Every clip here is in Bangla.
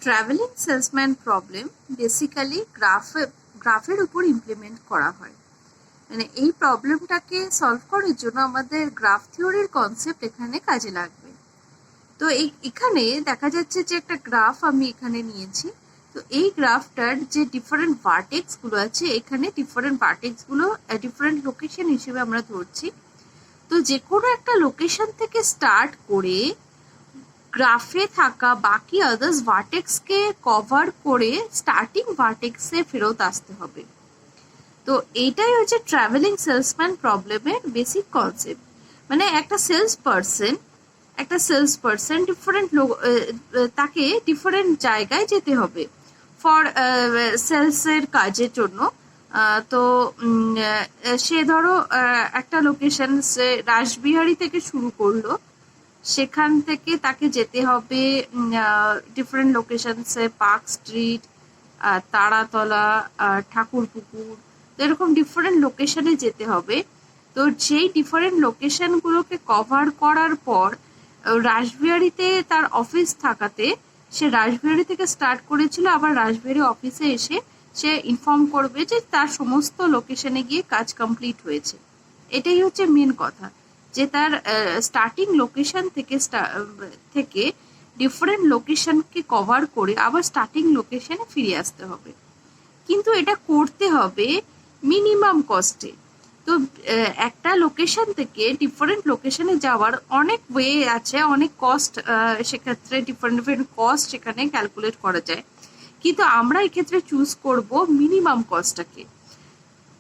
ট্রাভেলিং সেলসম্যান প্রবলেম বেসিক্যালি গ্রাফের উপর ইমপ্লিমেন্ট করা হয়। মানে এই প্রবলেমটাকে সলভ করার জন্য আমাদের গ্রাফ থিওরির কনসেপ্ট এখানে কাজে লাগবে। তো এখানে দেখা যাচ্ছে যে একটা গ্রাফ আমি এখানে নিয়েছি। তো এই গ্রাফটার যে ডিফারেন্ট ভার্টেক্স গুলো আছে, এখানে ডিফারেন্ট ভার্টেক্স গুলো ডিফারেন্ট লোকেশন হিসেবে আমরা ধরছি। তো যে কোনো একটা লোকেশন থেকে স্টার্ট করে গ্রাফে থাকা বাকি আদার্স ভার্টেক্সকে কভার করে স্টার্টিং ভার্টেক্সে ফেরত আসতে হবে। তো এইটাই হচ্ছে ট্রাভেলিং সেলসম্যান প্রবলেমের বেসিক কনসেপ্ট। মানে একটা সেলস পার্সন ডিফারেন্ট তাকে ডিফারেন্ট জায়গায় যেতে হবে ফর সেলসের কাজের জন্য। তো সে ধরো একটা লোকেশন সে রাসবিহারী থেকে শুরু করলো, সেখান থেকে তাকে যেতে হবে ডিফারেন্ট লোকেশনসে, পার্ক স্ট্রিট, তারাতলা, ঠাকুরপুকুর, এরকম ডিফারেন্ট লোকেশনে যেতে হবে। তো যেই ডিফারেন্ট লোকেশনগুলোকে কভার করার পর রাসবিহারীতে তার অফিস থাকাতে সে রাসবিহারী থেকে স্টার্ট করেছিল, আবার রাসবিহারী অফিসে এসে সে ইনফর্ম করবে যে তার সমস্ত লোকেশনে গিয়ে কাজ কমপ্লিট হয়েছে। এটাই হচ্ছে মেন কথা, যে তার স্টার্টিং লোকেশন থেকে ডিফারেন্ট লোকেশনকে কভার করে আবার স্টার্টিং লোকেশনে ফিরে আসতে হবে। কিন্তু এটা করতে হবে মিনিমাম কস্টে। তো একটা লোকেশন থেকে ডিফারেন্ট লোকেশনে যাওয়ার অনেক ওয়ে আছে, অনেক কস্ট, সেক্ষেত্রে ডিফারেন্ট কস্ট সেখানে ক্যালকুলেট করা যায়। কিন্তু আমরা এক্ষেত্রে চুজ করব মিনিমাম কস্টটাকে,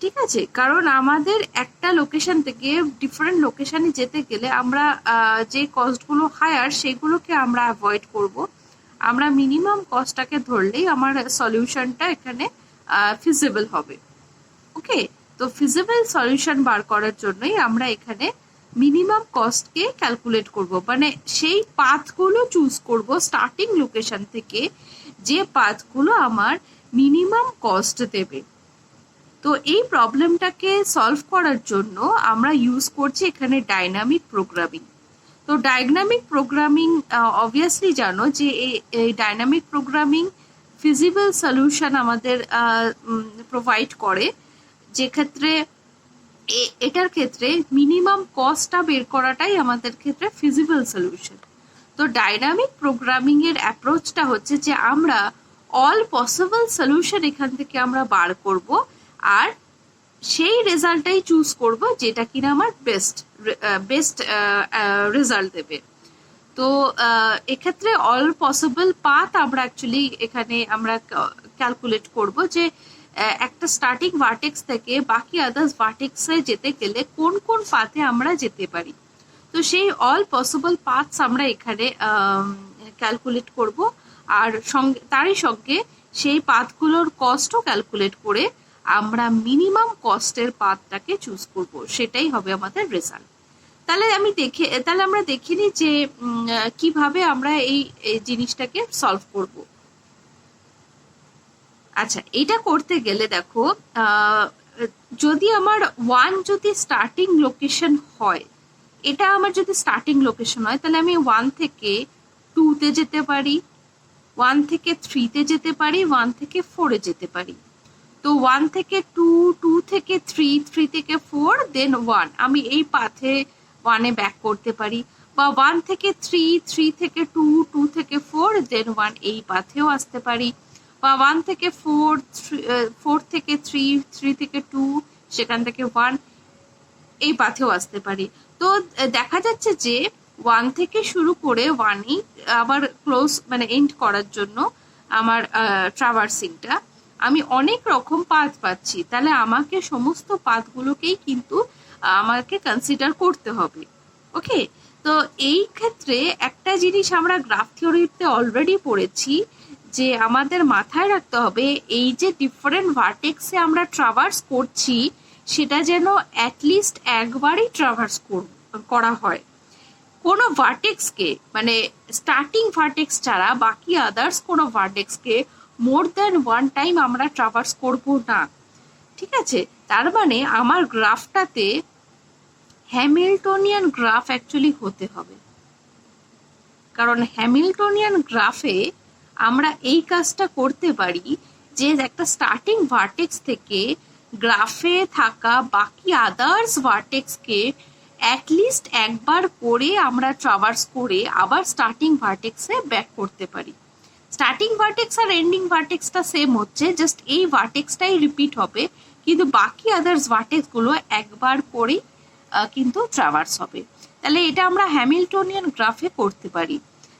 ঠিক আছে? কারণ আমাদের একটা লোকেশন থেকে ডিফারেন্ট লোকেশনে যেতে গেলে আমরা যে কস্টগুলো হায়ার সেগুলোকে আমরা অ্যাভয়েড করব। আমরা মিনিমাম কস্টটাকে ধরলেই আমার সলিউশনটা এখানে ফিজিবল হবে। ওকে, তো ফিজিবল সলিউশন বার করার জন্যই আমরা এখানে মিনিমাম কস্টকে ক্যালকুলেট করব, মানে সেই পাথগুলো চুজ করব স্টার্টিং লোকেশন থেকে, যে পাথগুলো আমার মিনিমাম কস্ট দেবে। তো এই প্রবলেমটাকে সলভ করার জন্য আমরা ইউজ করছি এখানে ডাইনামিক প্রোগ্রামিং। তো ডাইনামিক প্রোগ্রামিং অবভিয়াসলি জানো যে এই ডাইনামিক প্রোগ্রামিং ফিজিবল সলিউশন আমাদের প্রোভাইড করে, যে ক্ষেত্রে এটার ক্ষেত্রে মিনিমাম কস্টটা বের করাটাই আমাদের ক্ষেত্রে ফিজিবল সলিউশন। তো ডাইনামিক প্রোগ্রামিং এর অ্যাপ্রোচটা হচ্ছে যে আমরা অল পসিবল সলিউশন এখান থেকে আমরা বার করব, আর সেই রেজাল্টটাই চুজ করব যেটা কিনা আমার বেস্ট রেজাল্ট দেবে। তো এক্ষেত্রে অল পসিবল পাথ আমরা অ্যাকচুয়ালি এখানে আমরা ক্যালকুলেট করব যে একটা স্টার্টিং ভার্টেক্স থেকে বাকি আদার্স ভার্টেক্সে যেতে গেলে কোন কোন পাথে আমরা যেতে পারি। তো সেই অল পসিবল পাথস আমরা এখানে ক্যালকুলেট করব, আর তারই সঙ্গে সেই পাথগুলোর কস্টও ক্যালকুলেট করে আমরা মিনিমাম কস্টের পাথটাকে চুজ করব, সেটাই হবে আমাদের রেজাল্ট। তাহলে আমরা দেখিনি যে কিভাবে আমরা এই জিনিসটাকে সলভ করব। আচ্ছা, এটা করতে গেলে দেখো, যদি আমার যদি স্টার্টিং লোকেশন হয়, এটা আমার যদি স্টার্টিং লোকেশন হয়, তাহলে আমি 1 থেকে 2-তে যেতে পারি, 1 থেকে 3-তে যেতে পারি, 1 থেকে 4-এ যেতে পারি। তো 1 থেকে 2, 2 থেকে 3, 3 থেকে 4, দেন 1, আমি এই পাথে 1-এ ব্যাক করতে পারি। বা 1 থেকে 3, 3 থেকে 2, 2 থেকে 4, দেন 1, এই পাথেও আসতে পারি। বা 1 থেকে 4, 4 থেকে 3, 3 থেকে 2, সেখান থেকে 1, এই পাথেও আসতে পারি। তো দেখা যাচ্ছে যে 1 থেকে শুরু করে 1ই আবার ক্লোজ মানে এন্ড করার জন্য আমার ট্রাভার্সিংটা আমি অনেক রকম পাথ পাচ্ছি। তাহলে আমাকে সমস্ত পাথগুলোকেই কিন্তু আমাকে কনসিডার করতে হবে। ওকে, তো এই ক্ষেত্রে একটা জিনিস আমরা গ্রাফ থিওরিতে অলরেডি পড়েছি, যে আমাদের মাথায় রাখতে হবে এই যে ডিফারেন্ট ভার্টেক্সে আমরা ট্রাভার্স করছি, সেটা যেন অ্যাটলিস্ট একবারই ট্রাভার্স করা হয়। কোনো ভার্টেক্সকে, মানে স্টার্টিং ভার্টেক্স ছাড়া বাকি আদার্স কোনো ভার্টেক্সকে মোর দ্যান 1 টাইম আমরা ট্রাভার্স করব না, ঠিক আছে? তার মানে আমার গ্রাফটাতে হ্যামিল্টনিয়ান গ্রাফ অ্যাকচুয়ালি হতে হবে, কারণ হ্যামিল্টনিয়ান গ্রাফে আমরা এই কাজটা করতে পারি যে একটা স্টার্টিং ভার্টেক্স থেকে গ্রাফে থাকা বাকি আদার্স ভার্টেক্সকে অ্যাটলিস্ট একবার করে আমরা ট্রাভার্স করে আবার স্টার্টিং ভার্টেক্সে ব্যাক করতে পারি। স্টার্টিং ভার্টেক্স আর এন্ডিং ভার্টেক্সটা সেম হচ্ছে, জাস্ট এই ভার্টেক্সটাই রিপিট হবে, কিন্তু বাকি আদার্স ভার্টেক্সগুলো একবার করেই কিন্তু ট্রাভার্স হবে। তাহলে এটা আমরা হ্যামিল্টনিয়ান গ্রাফে করতে পারি।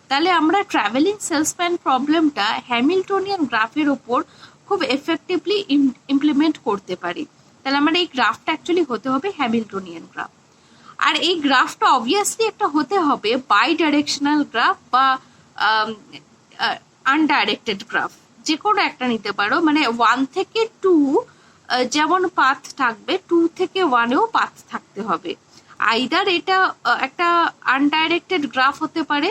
তাহলে আমরা ট্রাভেলিং সেলসম্যান প্রবলেমটা হ্যামিল্টনিয়ান গ্রাফের ওপর খুব এফেক্টিভলি ইমপ্লিমেন্ট করতে পারি। তাহলে আমার এই গ্রাফটা অ্যাকচুয়ালি হতে হবে হ্যামিল্টনিয়ান গ্রাফ। আর এই গ্রাফটা অবভিয়াসলি একটা হতে হবে বাই ডাইরেকশনাল গ্রাফ বা আনডাইরেক্টেড গ্রাফ, যে কোনো একটা নিতে পারো। মানে 1 থেকে 2 যেমন পাথ থাকবে, 2 থেকে 1-এও পাথ থাকতে হবে। আইদার এটা একটা আনডাইরেক্টেড গ্রাফ হতে পারে,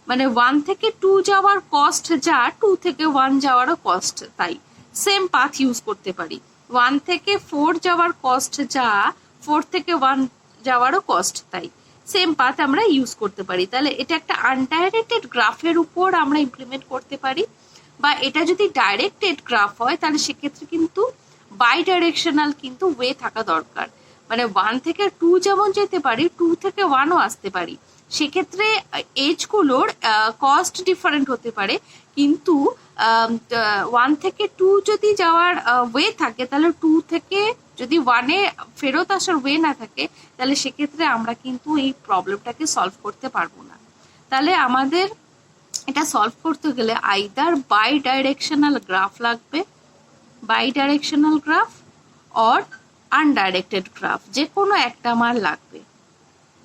মানে 1 থেকে 2 যাওয়ার কস্ট যা 2 থেকে 1 যাওয়ারও কস্ট তাই, সেম পাথ ইউজ করতে পারি। 1 থেকে 4 যাওয়ার কস্ট যা 4 থেকে 1 যাওয়ারও কস্ট তাই, সেম পাথ আমরা ইউজ করতে পারি। তাহলে এটা একটা আনডাইরেক্টেড গ্রাফের উপর আমরা ইমপ্লিমেন্ট করতে পারি। বা এটা যদি ডাইরেক্টেড গ্রাফ হয় তাহলে সেক্ষেত্রে কিন্তু বাই ডাইরেকশনাল কিন্তু ওয়ে থাকা দরকার। মানে 1 থেকে 2 যেমন যেতে পারি, 2 থেকে 1-ও আসতে পারি। সেক্ষেত্রে এজগুলোর কস্ট ডিফারেন্ট হতে পারে, কিন্তু 1 থেকে 2 যদি যাওয়ার ওয়ে থাকে তাহলে 2 থেকে যদি 1-এ ফেরত আসার ওয়ে না থাকে তাহলে সেক্ষেত্রে আমরা কিন্তু এই প্রবলেমটাকে সলভ করতে পারবো না। তাহলে আমাদের এটা সলভ করতে গেলে আইদার বাই ডাইরেকশনাল গ্রাফ লাগবে, bidirectional graph or undirected graph, যে কোনো একটা আমার লাগবে।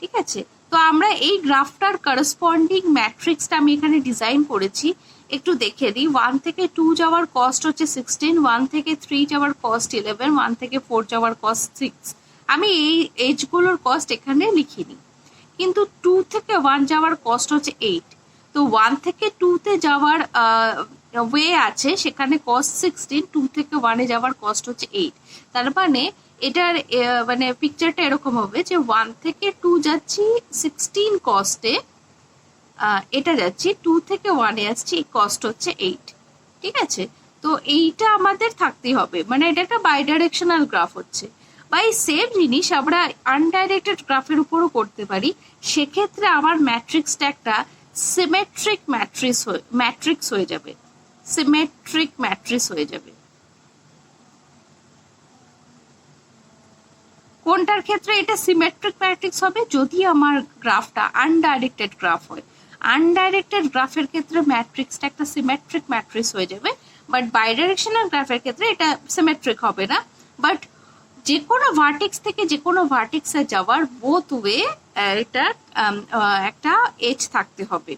ঠিক আছে, তো আমরা এই গ্রাফটার করসপন্ডিং ম্যাট্রিক্সটা আমি এখানে ডিজাইন করেছি, একটু দেখে দিই। 1 থেকে 2 যাওয়ার কস্ট হচ্ছে 16, 1 থেকে 3 যাওয়ার কস্ট 11, 1 থেকে 4 যাওয়ার কস্ট 6। আমি এই এজগুলোর কস্ট এখানে লিখিনি, কিন্তু 2 থেকে 1 যাওয়ার কস্ট হচ্ছে 8। তো 1 থেকে 2-তে যাওয়ার ওয়ে আছে, সেখানে কস্ট 16, 2 থেকে 1-এ যাওয়ার কস্ট হচ্ছে 8। তার মানে এটার মানে পিকচারটা এরকম হবে যে 1 থেকে 2 যাচ্ছি 16 কস্টে, এটা যাচ্ছি 2 থেকে 1-এ আসছি, এই কস্ট হচ্ছে 8। ঠিক আছে, তো এইটা আমাদের থাকতেই হবে, মানে এটা একটা বাই ডাইরেকশনাল গ্রাফ হচ্ছে। বা এই সেম জিনিস আমরা আনডাইরেক্টেড গ্রাফের উপরও করতে পারি। সেক্ষেত্রে আমার ম্যাট্রিক্সটা একটা সিমেট্রিক ম্যাট্রিক্স হয়ে যাবে, সিমেট্রিক ম্যাট্রিক্স হয়ে যাবে। কোনটার ক্ষেত্রে এটা সিমেট্রিক ম্যাট্রিক্স হবে? যদি আমার গ্রাফটা আনডাইরেক্টেড গ্রাফ হয়। আনডাইরেক্টেড গ্রাফের ক্ষেত্রে ম্যাট্রিক্সটা একটা সিমেট্রিক ম্যাট্রিক্স হয়ে যাবে, বাট বাইডাইরেকশনাল গ্রাফের ক্ষেত্রে এটা সিমেট্রিক হবে না। বাট যে কোনো ভার্টেক্স থেকে যে কোনো ভার্টেক্সে যাওয়ার বোথ ওয়ে এটা একটা এজ থাকতে হবে,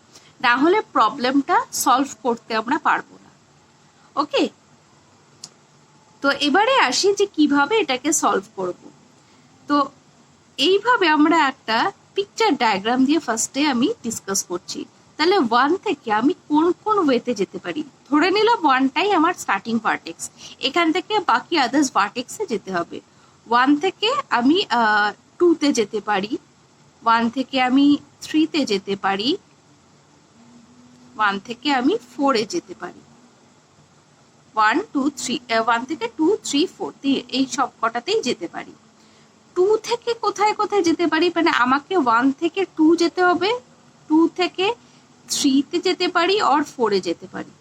না হলে প্রবলেমটা সলভ করতে আমরা পারবো না। ওকে, তো এবারে আসি যে কিভাবে এটাকে সলভ করব। তো এইভাবে আমরা একটা পিকচার ডায়াগ্রাম দিয়ে ফার্স্টে আমি ডিসকাস করছি। তাহলে 1 থেকে আমি কোন কোন ওয়েতে যেতে পারি। ধরে নিলাম 1টাই আমার স্টার্টিং ভার্টেক্স, এখান থেকে বাকি আদার্স ভার্টেক্সে যেতে হবে। 1 থেকে আমি 2-তে যেতে পারি, 1 থেকে আমি 3-তে যেতে পারি, 1 থেকে আমি 4-এ যেতে পারি। 1 2 3 1 থেকে 2 3 4 এই সব কটাতেই যেতে পারি। 2 থেকে কোথায় কোথায় যেতে পারি, মানে আমাকে 1 থেকে 2 যেতে হবে, 2 থেকে 3-তে যেতে পারি আর 4-এ যেতে পারি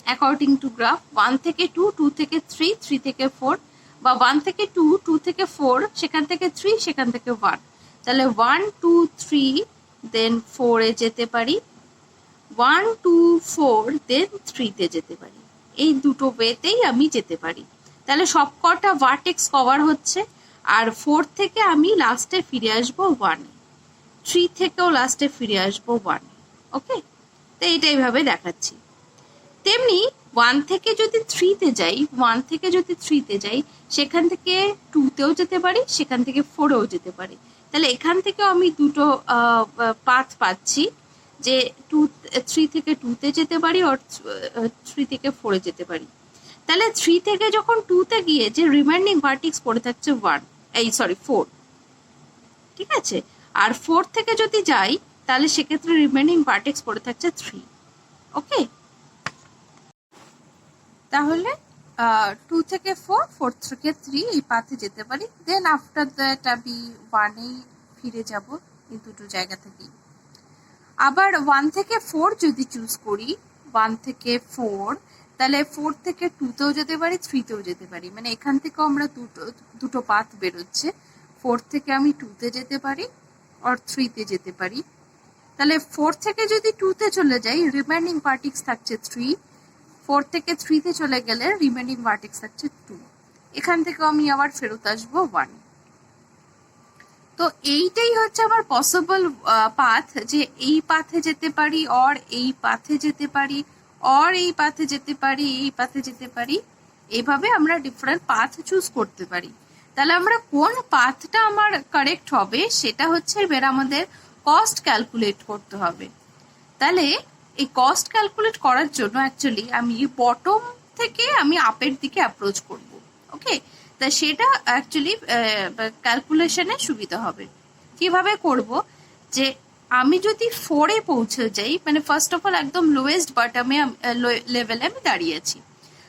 অ্যাকর্ডিং টু গ্রাফ। 1 থেকে 2, 2 থেকে 3, 3 থেকে 4, বা 1 থেকে 2, 2 থেকে 4, সেখান থেকে 3, সেখান থেকে 1। তাহলে 1 2 3 দেন 4-এ যেতে পারি, 1 2 4 দেন 3-তে যেতে পারি। এই দুটো ওয়েতেই আমি যেতে পারি। তাহলে সবকটা ভার্টেক্স কভার হচ্ছে। আর 4 থেকে আমি লাস্টে ফিরে আসবো 1-এ, 3 থেকেও লাস্টে ফিরে আসবো 1-এ। ওকে, তো এইটাই ভাবে দেখাচ্ছি। তেমনি 1 থেকে যদি 3-তে যাই, 1 থেকে যদি 3-তে যাই, সেখান থেকে 2-তেও যেতে পারি, সেখান থেকে 4-এও যেতে পারি। তাহলে এখান থেকেও আমি দুটো পাথ পাচ্ছি, যে 3 থেকে 2-তে যেতে পারি আর 3 থেকে 4-এ যেতে পারি। তাহলে 3 থেকে যখন 2-তে গিয়ে যে রিমাইন্ডিং ভার্টেক্স পড়ে থাকছে 4। ঠিক আছে, আর 4 থেকে যদি যাই তাহলে সেক্ষেত্রে রিমেনিং ভার্টেক্স পড়ে থাকছে 3। ওকে, তাহলে 2 থেকে 4, 4 থেকে 3 এই পাথে যেতে পারি। দেন আফটার দ্যাট আমি 1-এই ফিরে যাব এই দুটো জায়গা থেকেই। আবার 1 থেকে 4 যদি চুজ করি, 1 থেকে 4, তাহলে 4 থেকে 2তেও যেতে পারি, 3তেও যেতে পারি। মানে এখান থেকেও আমরা দুটো পাথ বেরোচ্ছে। 4 থেকে আমি 2তে যেতে পারি আর 3তে যেতে পারি। তাহলে 4 থেকে যদি 2তে চলে যাই, রিমেনিং ভার্টেক্স থাকছে 3। 4 থেকে 3তে চলে গেলে রিমেনিং ভার্টেক্স থাকছে 2। এখান থেকে আমি আবার ফেরত আসবো 1। তো এইটাই হচ্ছে আমার পসিবল পাথ, যে এই পাথে যেতে পারি, অর এই পাথে যেতে পারি, অর এই পাথে যেতে পারি, এই পাথে যেতে পারি। এইভাবে আমরা ডিফারেন্ট পাথ চুজ করতে পারি। তাহলে আমরা কোন পাথটা আমার কারেক্ট হবে সেটা হচ্ছে এবার আমাদের কস্ট ক্যালকুলেট করতে হবে। তাহলে এই কস্ট ক্যালকুলেট করার জন্য অ্যাকচুয়ালি আমি বটম থেকে আমি আপের দিকে অ্যাপ্রোচ করব। ওকে, তা সেটা অ্যাকচুয়ালি ক্যালকুলেশনে সুবিধা হবে। কিভাবে করব, যে আমি যদি 4-এ পৌঁছে যাই, মানে ফার্স্ট অফ অল একদম লোয়েস্ট বটমে লেভেলে আমি দাঁড়িয়েছি।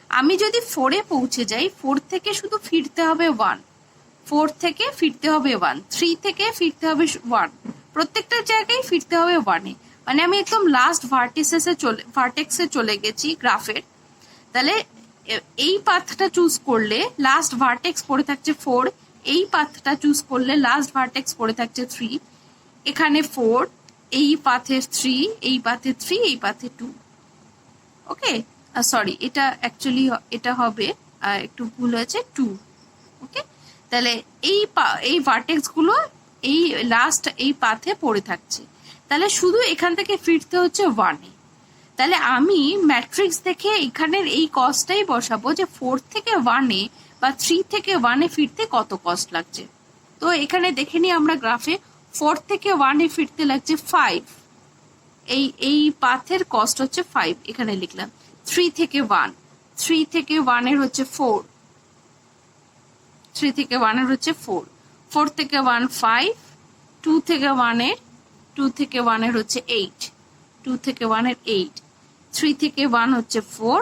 আমি যদি 4-এ পৌঁছে যাই, 4 থেকে শুধু ফিরতে হবে 1, 4 থেকে ফিরতে হবে 1, 3 থেকে ফিরতে হবে 1, প্রত্যেকটা জায়গায় ফিরতে হবে 1-এ। মানে আমি একদম লাস্ট ভার্টেক্সে চলে গেছি গ্রাফের। তাহলে এই পাথটা চুজ করলে লাস্ট ভার্টেক্স পড়ে থাকছে 4, এই পাথটা চুজ করলে লাস্ট ভার্টেক্স পড়ে থাকছে 3, এখানে 4, এই পাথে 3, এই পাথে 3, এই পাথে 2। ওকে, সরি, এটা অ্যাকচুয়ালি এটা হবে একটু ভুল হয়েছে 2। ওকে, তাহলে এই ভার্টেক্স গুলো এই লাস্ট এই পাথে পড়ে থাকছে। তাহলে শুধু এখান থেকে ফিরতে হচ্ছে 1-এ। তাহলে আমি ম্যাট্রিক্স দেখে এখানের এই কস্টটাই বসাবো, যে 4 থেকে 1-এ বা 3 থেকে 1-এ ফিরতে কত কস্ট লাগছে। তো এখানে দেখে নিই আমরা গ্রাফে, 4 থেকে 1-এ ফিরতে লাগছে 5। এই পাথের কস্ট হচ্ছে 5, এখানে লিখলাম। 3 থেকে 1-এর হচ্ছে 4, 3 থেকে 1-এর হচ্ছে 4, 4 থেকে 1 5, 2 থেকে 1-এর হচ্ছে 8, 2 থেকে 1-এর 8, 3 থেকে 1 হচ্ছে 4,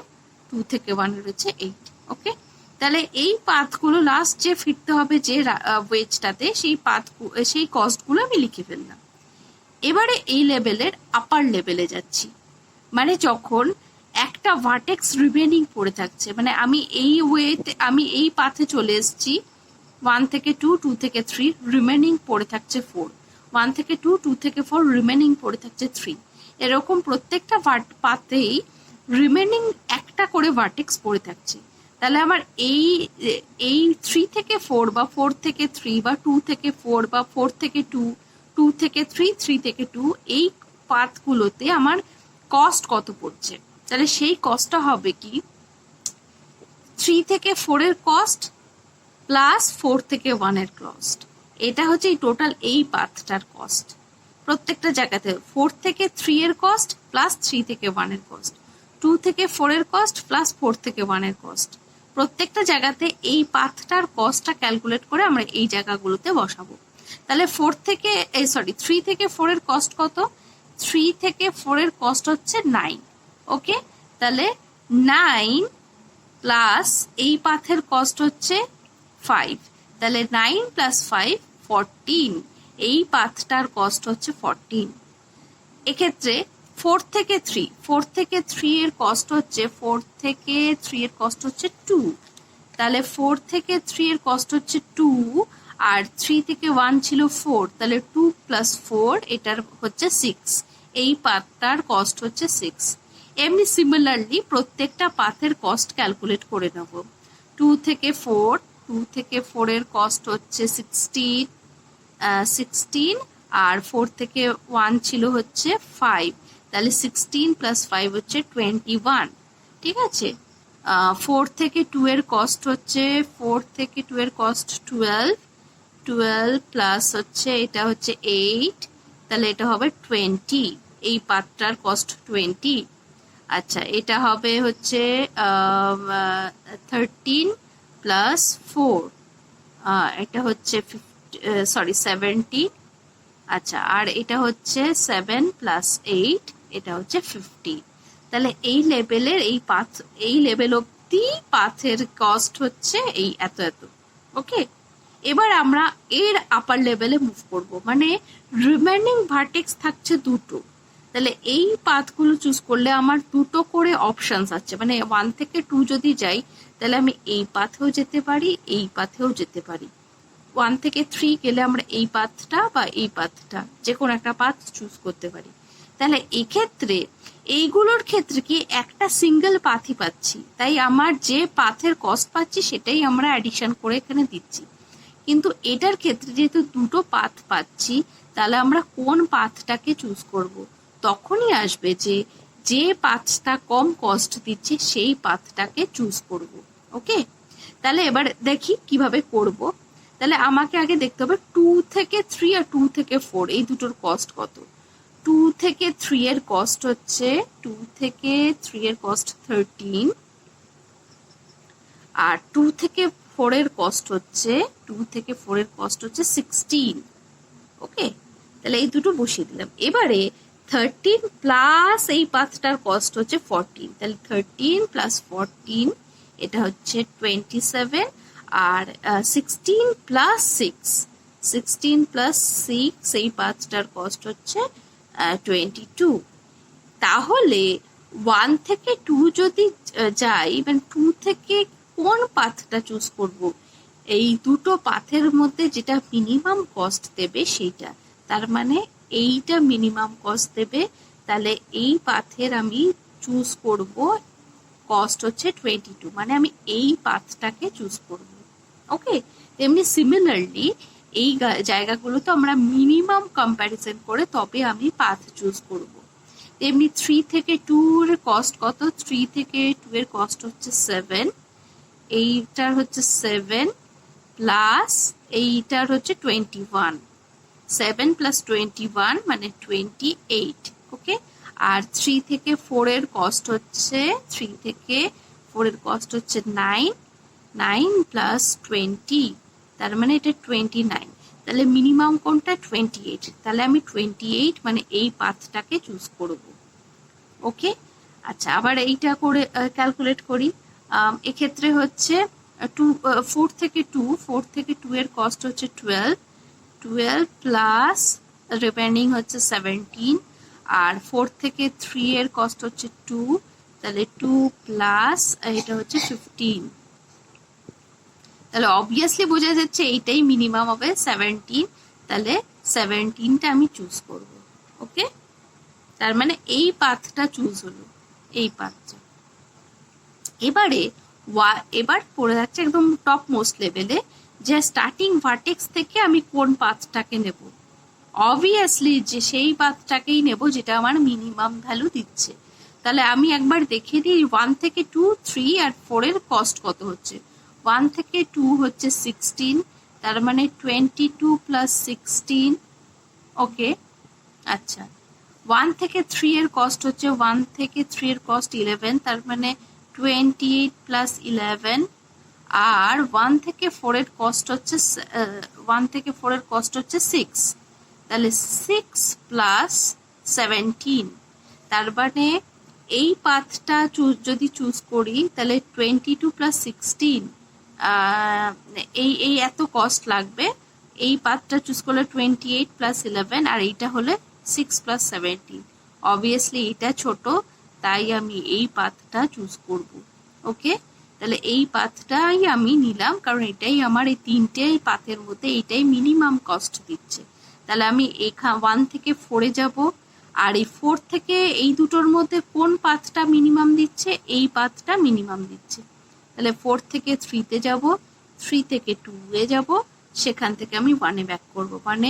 2 থেকে 1-এর হচ্ছে 8। ওকে, তাহলে এই পাথগুলো লাস্ট যে ফিরতে হবে যে ওয়েজটাতে, সেই কস্টগুলো আমি লিখে ফেললাম। এবারে এই লেভেলের আপার লেভেলে যাচ্ছি, মানে যখন একটা ভার্টেক্স রিমেনিং পড়ে থাকছে, মানে আমি এই পাথে চলে এসেছি 1 থেকে 2, 2 থেকে 3, রিমেনিং পড়ে থাকছে 4, 1 থেকে 2, 2 থেকে 4, রিমেনিং পড়ে থাকছে 3। এরকম প্রত্যেকটা পাথেই রিমেনিং একটা করে ভার্টেক্স পড়ে থাকছে। তাহলে আমার এই 3 থেকে 4 বা 4 থেকে 3 বা 2 থেকে 4 বা 4 থেকে 2, 2 থেকে 3, 3 থেকে 2, এই পাথগুলোতে আমার কস্ট কত পড়ছে। তাহলে সেই কস্টটা হবে কি, 3 থেকে 4-এর কস্ট প্লাস 4 থেকে 1-এর কস্ট। এটা হচ্ছে এই টোটাল এই পাথটার কস্ট। প্রত্যেকটা জায়গাতে 4 থেকে 3-এর কস্ট প্লাস 3 থেকে 1-এর কস্ট, 2 থেকে 4-এর কস্ট প্লাস 4 থেকে 1-এর কস্ট। প্রত্যেকটা জায়গাতে এই পাথটার কস্টটা ক্যালকুলেট করে আমরা এই জায়গাগুলোতে বসাবো। তাহলে 3 থেকে 4-এর কস্ট কত? 3 থেকে 4-এর কস্ট হচ্ছে 9। ওকে, তাহলে 9 প্লাস এই পাথের কস্ট হচ্ছে 5, তাহলে 9 প্লাস 5 14, এই পাথটার কস্ট হচ্ছে 14। এক্ষেত্রে 4 থেকে 3 এর কস্ট হচ্ছে 2, তাহলে 4 থেকে 3 এর কস্ট হচ্ছে 2, আর 3 থেকে 1 ছিল 4, তাহলে 2 প্লাস 4 এটার হচ্ছে 6, এই পাথটার কস্ট হচ্ছে 6। এমনি সিমিলারলি প্রত্যেকটা পাথের কস্ট ক্যালকুলেট করে নেব। 2 থেকে 4 এর কস্ট হচ্ছে 16, আর 4 থেকে 1 ছিল হচ্ছে 5, তাহলে 16 প্লাস 5 হচ্ছে 21। ঠিক আছে, 4 থেকে 2 এর কস্ট হচ্ছে 12 প্লাস হচ্ছে এটা হচ্ছে 8, তাহলে এটা হবে 20, এই পাথটার কস্ট 20। আচ্ছা, এটা হবে হচ্ছে 13 প্লাস 4, এটা হচ্ছে 17, আচ্ছা, আর এটা হচ্ছে 7 + 8, এটা হচ্ছে 15। তাহলে এই লেভেলের এই লেভেল অব্দি পাথের কস্ট হচ্ছে এই এত এত। ওকে, এবার আমরা এর আপার লেভেলে মুভ করব, মানে রিমেনিং ভার্টেক্স থাকছে দুটো। তাহলে এই পাথগুলো চুজ করলে আমার দুটো করে অপশনস আছে, মানে 1 থেকে 2 যদি যাই তাহলে আমি এই পাথেও যেতে পারি, এই পাথেও যেতে পারি। 1 থেকে 3 গেলে আমরা এই পাথটা বা এই পাথটা যে কোনো একটা পাথ চুজ করতে পারি। তাহলে এক্ষেত্রে এইগুলোর ক্ষেত্রে কি একটা সিঙ্গেল পাথই পাচ্ছি, তাই আমার যে পাথের কস্ট পাচ্ছি সেটাই আমরা অ্যাডিশন করে এখানে দিচ্ছি। কিন্তু এটার ক্ষেত্রে যেহেতু দুটো পাথ পাচ্ছি, তাহলে আমরা কোন পাথটাকে চুজ করব, তখনই আসবে যে যে পাথটা কম কস্ট দিচ্ছে সেই পাথটাকে চুজ করব। ওকে, তাহলে এবার দেখি কিভাবে করব। তাহলে আমাকে আগে দেখতে হবে 2 থেকে 3 আর 2 থেকে 4 এই দুটোর কস্ট কত। 2 থেকে 3 এর কস্ট হচ্ছে 2 থেকে 3 এর কস্ট 13, আর 2 থেকে 4 এর কস্ট হচ্ছে 16। ওকে, তাহলে এই দুটো বসিয়ে দিলাম। এবারে 13 প্লাস এই পাথটার কস্ট হচ্ছে 14, তাহলে 13 + 14 এটা হচ্ছে 27, আর 16 + 6 এই পাথটার কস্ট হচ্ছে 22। তাহলে 1 থেকে 2 যদি যাই, মানে 2 থেকে কোন পাথটা চুজ করব, এই দুটো পাথের মধ্যে যেটা মিনিমাম কস্ট দেবে সেইটা, তার মানে এইটা মিনিমাম কস্ট দেবে, তাহলে এই পাথের আমি চুজ করব, কস্ট হচ্ছে 22, মানে আমি এই পাথটাকে চুজ করব। ওকে, তেমনি সিমিলারলি এই জায়গাগুলোতে আমরা মিনিমাম কম্প্যারিজন করে তবে আমি পাথ চুজ করব। তেমনি 3 থেকে 2 এর কস্ট কত, 3 থেকে 2 এর কস্ট হচ্ছে 7, এইটার হচ্ছে 7 প্লাস এইটার হচ্ছে 21, 7 + 21 মানে 28। ওকে, আর 3 থেকে 4 এর কস্ট হচ্ছে 9, 9 + 20, তার মানে এটা 29। তাহলে মিনিমাম কোনটা, 28, তাহলে আমি 28 মানে এই পাথটাকে চুজ করব। ওকে, আচ্ছা, আবার এইটা করে ক্যালকুলেট করি। এক্ষেত্রে হচ্ছে 4 থেকে 2 এর কস্ট হচ্ছে 12 প্লাস রিমেনিং হচ্ছে 17, আর 4 থেকে 3 এর কস্ট হচ্ছে 2, তাহলে 2 প্লাস এটা হচ্ছে 15। তাহলে অবভিয়াসলি বোঝা যাচ্ছে এইটাই মিনিমাম হবে 17, তাহলে 17টা আমি চুজ করব। ওকে, তার মানে এই পাথটা চুজ হলো, এই পাথটা। এবার পড়ে যাচ্ছে একদম টপ মোস্ট লেভেলে, যে স্টার্টিং ভার্টেক্স থেকে আমি কোন পাথটাকে নেব। অবভিয়াসলি যে সেই পাথটাকেই নেব যেটা আমার মিনিমাম ভ্যালু দিচ্ছে। তাহলে আমি একবার দেখে দিই 1 থেকে 2, 3 আর 4 এর কস্ট কত হচ্ছে। 1 থেকে 2 হচ্ছে 16, তার মানে 22 + 16। ওকে, আচ্ছা, 1 থেকে 3 এর কস্ট হচ্ছে 1 থেকে 3 এর কস্ট 11, তার মানে 28 + 11, আর 1 থেকে 4 এর কস্ট হচ্ছে 6, তাহলে 6 + 17, তার মানে এই পাথটা যদি চুজ করি তাহলে 22 + 16, এই এত কস্ট লাগবে। এই পাথটা চুজ করলে 28 + 11, আর এইটা হলে 6 + 17। অবভিয়াসলি এটা ছোট, তাই আমি এই পাথটা চুজ করব। ওকে, তাহলে এই পাথটাই আমি নিলাম, কারণ এটাই আমার এই তিনটে পাথের মধ্যে এইটাই মিনিমাম কস্ট দিচ্ছে। তাহলে আমি 1 থেকে 4 এ যাব, আর এই 4 থেকে এই দুটোর মধ্যে কোন পাথটা মিনিমাম দিচ্ছে, এই পাথটা মিনিমাম দিচ্ছে। তাহলে 4 থেকে 3 তে যাব, 3 থেকে 2 এ যাব, সেখান থেকে আমি 1 এ ব্যাক করব, মানে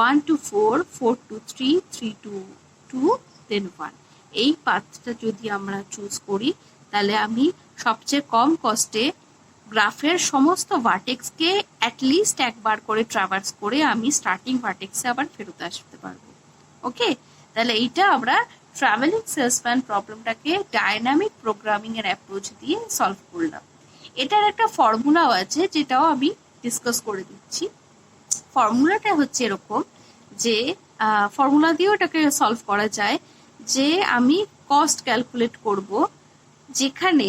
1 to 4, 4 to 3, 3 to 2, then 1। এই পাথটা যদি আমরা চুজ করি তাহলে আমি সবচেয়ে কম কস্টে গ্রাফের সমস্ত ভার্টেক্সকে অ্যাটলিস্ট একবার করে ট্রাভার্স করে আমি স্টার্টিং ভার্টেক্সে আবার ফেরত আসতে পারবো। ওকে, তাহলে এইটা আমরা ট্রাভেলিং সেলসম্যান প্রবলেমটাকে ডাইনামিক প্রোগ্রামিং এর অ্যাপ্রোচ দিয়ে সলভ করলাম। এটার একটা ফর্মুলাও আছে, যেটাও আমি ডিসকাস করে দিচ্ছি। ফর্মুলাটা হচ্ছে এরকম, যে ফর্মুলা দিয়েও এটাকে সলভ করা যায়, যে আমি কস্ট ক্যালকুলেট করব, যেখানে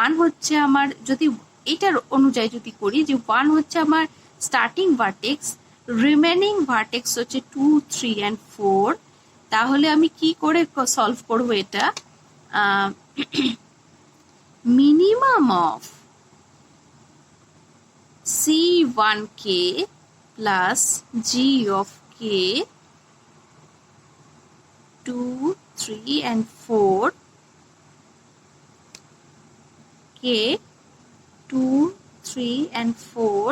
1 হচ্ছে আমার, যদি এটার অনুযায়ী যদি করি যে 1 হচ্ছে আমার স্টার্টিং ভার্টেক্স, রিমেনিং ভার্টেক্স হচ্ছে 2, 3 and 4, তাহলে আমি কি করে সলভ করব এটা? Minimum of C1k plus G of k 2, 3 and 4 k 2, 3 and 4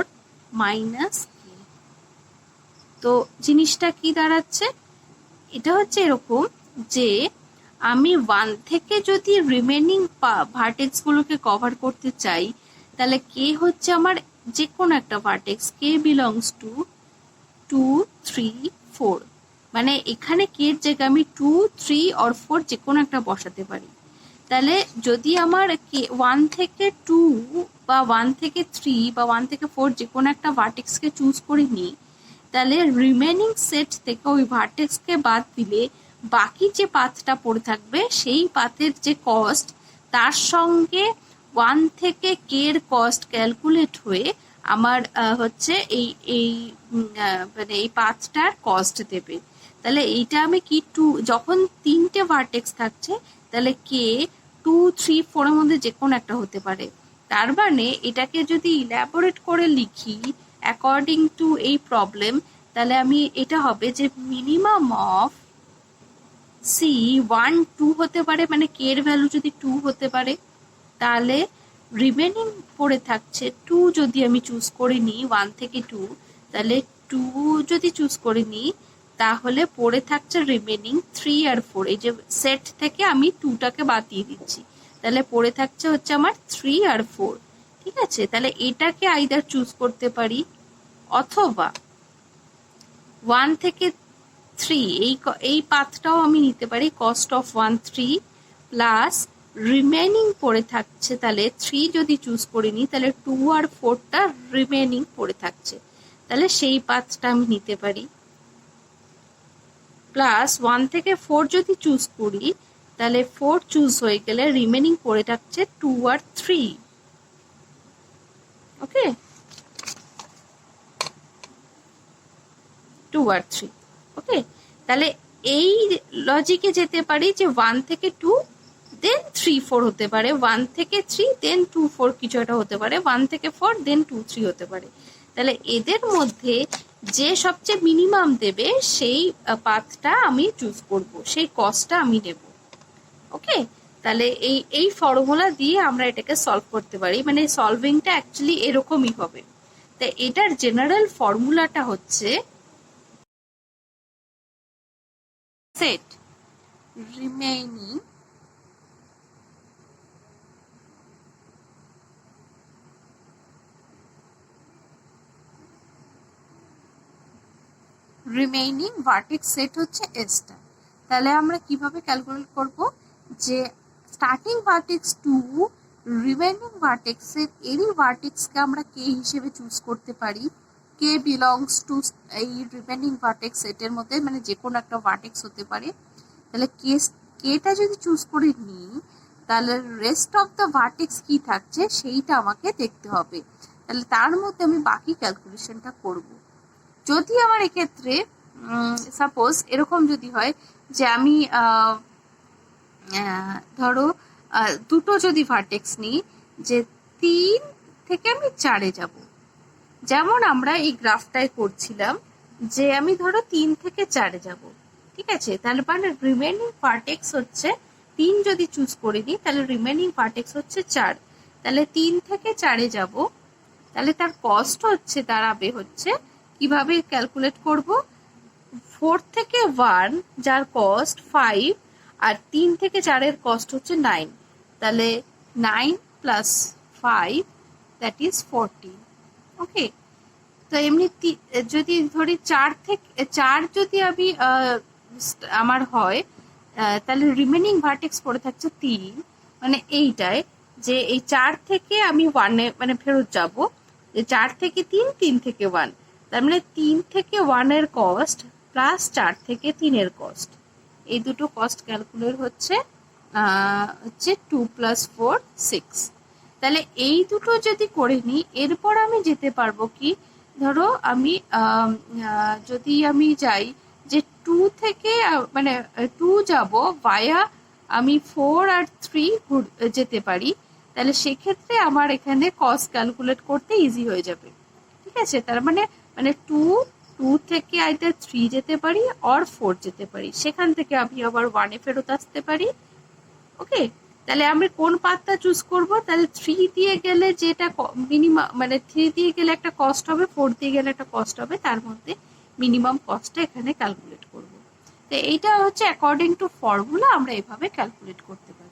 minus k। তো জিনিসটা কি দাঁড়াচ্ছে? এটা হচ্ছে এরকম যে আমি 1 থেকে যদি রিমেনিং ভার্টেক্স গুলোকে কভার করতে চাই, তাহলে কে হচ্ছে আমার যে কোনো একটা ভার্টেক্স, কে বিলংস টু 2, 3, 4, মানে এখানে কে এর জায়গায় আমি 2, 3 or 4 যে কোনো একটা বসাতে পারি। তাহলে যদি আমার কে 1 থেকে 2 বা 1 থেকে 3 বা 1 থেকে 4 যে কোনো একটা ভার্টেক্সকে চুজ করে নিই, তাহলে রিমেনিং সেট থেকে ওই ভার্টেক্সকে বাদ দিলে বাকি যে পাথটা পড়ে থাকবে সেই পাথের যে কস্ট, তার সঙ্গে 1 থেকে কে এর কস্ট ক্যালকুলেট হয়ে আমার হচ্ছে এই এই মানে এই পাথটার কস্ট দেবে। তাহলে এইটা আমি কি যখন 3টে ভার্টেক্স থাকছে, তাহলে কে 2, 3, 4 এর মধ্যে যে কোনো একটা হতে পারে। তার মানে এটাকে যদি ইলাবোরেট করে লিখি অ্যাকর্ডিং টু এই প্রবলেম, তাহলে আমি এটা হবে যে মিনিমাম অফ C1, 2 হতে পারে, মানে কে এর ভ্যালু যদি 2 হতে পারে, তাহলে রিমেনিং পড়ে থাকছে 2 যদি আমি চুজ করে নিই 1 থেকে 2, তাহলে 2 যদি চুজ করে নিই তাহলে পড়ে থাকছে রিমেনিং 3 আর 4। এই যে সেট থেকে আমি 2টাকে বাদ দিয়ে দিচ্ছি, তাহলে পড়ে থাকছে হচ্ছে আমার 3 আর 4। ঠিক আছে, তাহলে এটাকে আইদার চুজ করতে পারি, অথবা 1 থেকে 3 এই পাথটাও আমি নিতে পারি, কস্ট অফ 1, 3 প্লাস রিমেনিং পড়ে থাকছে, তাহলে 3 যদি চুজ করে নিই তাহলে 2 আর 4টা রিমেনিং পড়ে থাকছে, তাহলে সেই পাথটা আমি নিতে পারি। প্লাস 1 থেকে 4 যদি চুজ করি তাহলে 4 চুজ হয়ে গেলে রিমেনিং পড়ে থাকছে 2 আর 3। ওকে, 2 আর 3। ওকে, তাহলে এই লজিকে যেতে পারি যে 1 থেকে 2 দেন 3, 4 হতে পারে, 1 থেকে 3 দেন 2, 4 কিছু একটা হতে পারে, 1 থেকে 4 দেন 2, 3 হতে পারে। তাহলে এদের মধ্যে যে সবচেয়ে মিনিমাম দেবে সেই পাথটা আমি চুজ করব, সেই কস্টটা আমি নেব। ওকে, তাহলে এই ফর্মুলা দিয়ে আমরা এটাকে সলভ করতে পারি, মানে সলভিংটা অ্যাকচুয়ালি এরকমই হবে। তাই এটার জেনারেল ফর্মুলাটা হচ্ছে সেট রিমেইনিং ভার্টেক্স সেট হচ্ছে এসটা। তাহলে আমরা কিভাবে ক্যালকুলেট করব যে স্টার্টিং ভার্টেক্স 2 রিমেইনিং ভার্টেক্সের এরই ভার্টেক্সকে আমরা কে হিসেবে চুজ করতে পারি, কে বিলংস টু এই রিমেইনিং ভার্টেক্স সেটের মধ্যে, মানে যে কোনো একটা ভার্টেক্স হতে পারে। তাহলে কেটা যদি চুজ করে নিই তাহলে রেস্ট অফ দ্য ভার্টেক্স কি থাকছে সেইটা আমাকে দেখতে হবে, তাহলে তার মধ্যে আমি বাকি ক্যালকুলেশনটা করব। যদি আমার এক্ষেত্রে সাপোজ এরকম যদি হয় যে আমি ধরো দুটো যদি ভার্টেক্স নিই, যে 3 থেকে আমি 4-এ যাব, যেমন আমরা এই গ্রাফটায় করছিলাম যে আমি ধরো 3 থেকে 4-এ যাব। ঠিক আছে, তাহলে মানে রিমেইনিং ভার্টেক্স হচ্ছে 3 যদি চুজ করে নিই তাহলে রিমেইনিং ভার্টেক্স হচ্ছে 4, তাহলে 3 থেকে 4-এ যাব, তাহলে তার কস্ট হচ্ছে দাঁড়াবে হচ্ছে কিভাবে ক্যালকুলেট করব, 4 থেকে 1 যার কস্ট 5 আর 3 থেকে 4-এর কস্ট হচ্ছে 9, তাহলে 9 প্লাস 5 দ্যাট ইজ 14। ওকে, তো এমনি যদি ধরি 4 থেকে 4 যদি আমি আমার হয় তাহলে রিমেইনিং ভার্টেক্স পড়ে থাকছে 3, মানে এইটায় যে এই 4 থেকে আমি 1-এ মানে ফেরত যাব, যে 4 থেকে 3, 3 থেকে 1, তার মানে 3 থেকে 1-এর কস্ট প্লাস 4 থেকে 3-এর কস্ট, এই দুটো কস্ট ক্যালকুলেট হচ্ছে 2 + 4 6। তাহলে এই দুটো যদি করে নিই, এরপর আমি যেতে পারবো কি, ধরো আমি যদি আমি যাই যে 2 থেকে মানে 2 যাব ভায়া আমি 4 আর 3 যেতে পারি, তাহলে সেক্ষেত্রে আমার এখানে কস্ট ক্যালকুলেট করতে ইজি হয়ে যাবে। ঠিক আছে, তার মানে মানে 2 থেকে আইদার 3 যেতে পারি অর 4 যেতে পারি, সেখান থেকে আমি আবার 1-এ ফেরত আসতে পারি। ওকে, তাহলে আমি কোন পাথটা চুজ করব, তাহলে 3 দিয়ে গেলে যেটা মিনিমাম মানে 3 দিয়ে গেলে একটা কস্ট হবে, 4 দিয়ে গেলে একটা কস্ট হবে, তার মধ্যে মিনিমাম কস্টটা এখানে ক্যালকুলেট করব। তো এইটা হচ্ছে অ্যাকর্ডিং টু ফর্মুলা আমরা এভাবে ক্যালকুলেট করতে পারি।